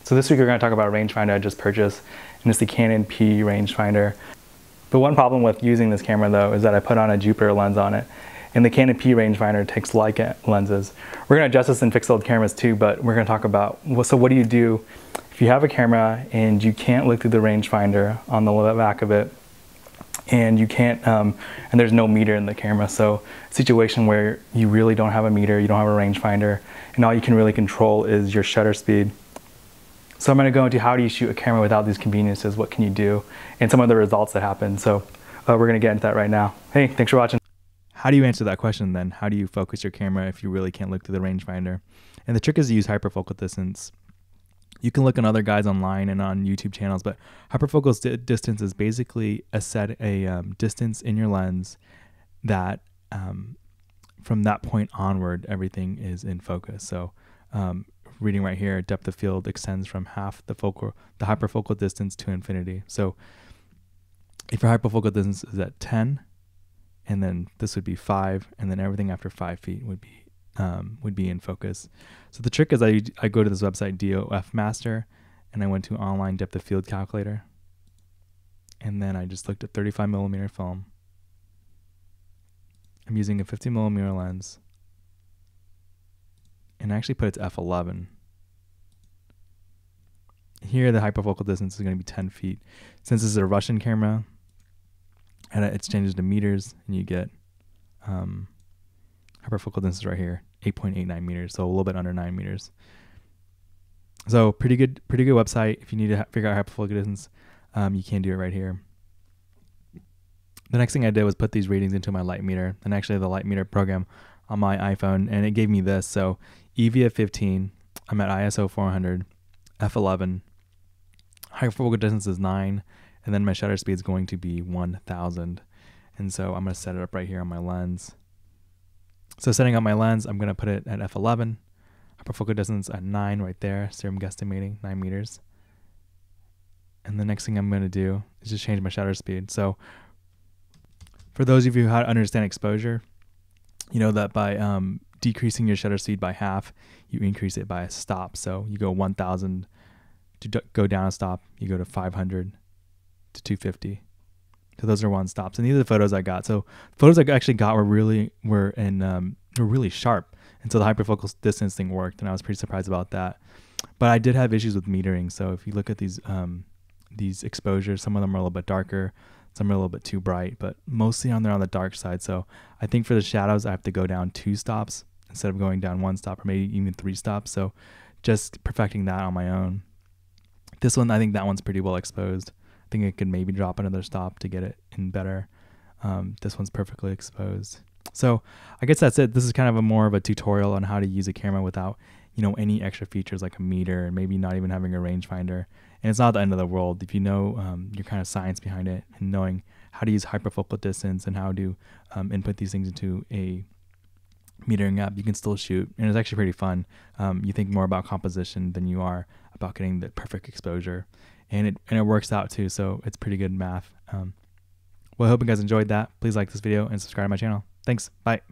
So this week we're going to talk about a rangefinder I just purchased, and it's the Canon P rangefinder. The one problem with using this camera though is that I put on a Jupiter lens on it, and the Canon P rangefinder takes Leica lenses. We're going to adjust this in fixed-tilt cameras too, but we're going to talk about, so what do you do if you have a camera and you can't look through the rangefinder on the back of it, and you can't, and there's no meter in the camera. So a situation where you really don't have a meter, you don't have a rangefinder, and all you can really control is your shutter speed. So I'm going to go into how do you shoot a camera without these conveniences, what can you do, and some of the results that happen. So we're going to get into that right now. Hey, thanks for watching. How do you answer that question then? How do you focus your camera if you really can't look through the rangefinder? And the trick is to use hyperfocal distance. You can look on other guys online and on YouTube channels, but hyperfocal distance is basically a distance in your lens that from that point onward, everything is in focus. So reading right here, depth of field extends from half the hyperfocal distance to infinity. So if your hyperfocal distance is at 10, and then this would be 5, and then everything after 5 feet would be in focus. So the trick is I go to this website DOF Master, and I went to online depth of field calculator, and then I just looked at 35mm film. I'm using a 50mm lens, and I actually put it to f11. Here the hyperfocal distance is going to be 10 feet. Since this is a Russian camera, and it changes to meters, and you get hyperfocal distance right here, 8.89 meters, so a little bit under 9 meters. So pretty good website. If you need to figure out hyperfocal distance, you can do it right here. The next thing I did was put these readings into my light meter, and actually the light meter program on my iPhone, and it gave me this. So EV at 15, I'm at ISO 400, f11, hyperfocal distance is 9, and then my shutter speed is going to be 1000. And so I'm going to set it up right here on my lens. So setting up my lens, I'm going to put it at f11, hyperfocal distance at 9 right there, so I'm guesstimating 9 meters. And the next thing I'm going to do is just change my shutter speed. So for those of you who understand exposure, you know that by decreasing your shutter speed by half, you increase it by a stop. So you go 1000 to go down a stop, you go to 500 to 250. So those are one stops, and these are the photos I got. So photos I actually got were really sharp, and so the hyperfocal distance thing worked, and I was pretty surprised about that. But I did have issues with metering. So if you look at these exposures, some of them are a little bit darker, some are a little bit too bright, but mostly on the dark side. So I think for the shadows, I have to go down 2 stops instead of going down 1 stop, or maybe even 3 stops. So just perfecting that on my own. This one, I think that one's pretty well exposed. I think it could maybe drop another stop to get it in better. This one's perfectly exposed. So I guess that's it. This is kind of more of a tutorial on how to use a camera without, any extra features like a meter, and maybe not even having a rangefinder. And it's not the end of the world if you know your kind of science behind it, and knowing how to use hyperfocal distance and how to input these things into a metering app. You can still shoot, and it's actually pretty fun. You think more about composition than you are about getting the perfect exposure, and it works out too. So it's pretty good math. Well, I hope you guys enjoyed that. Please like this video and subscribe to my channel. Thanks. Bye.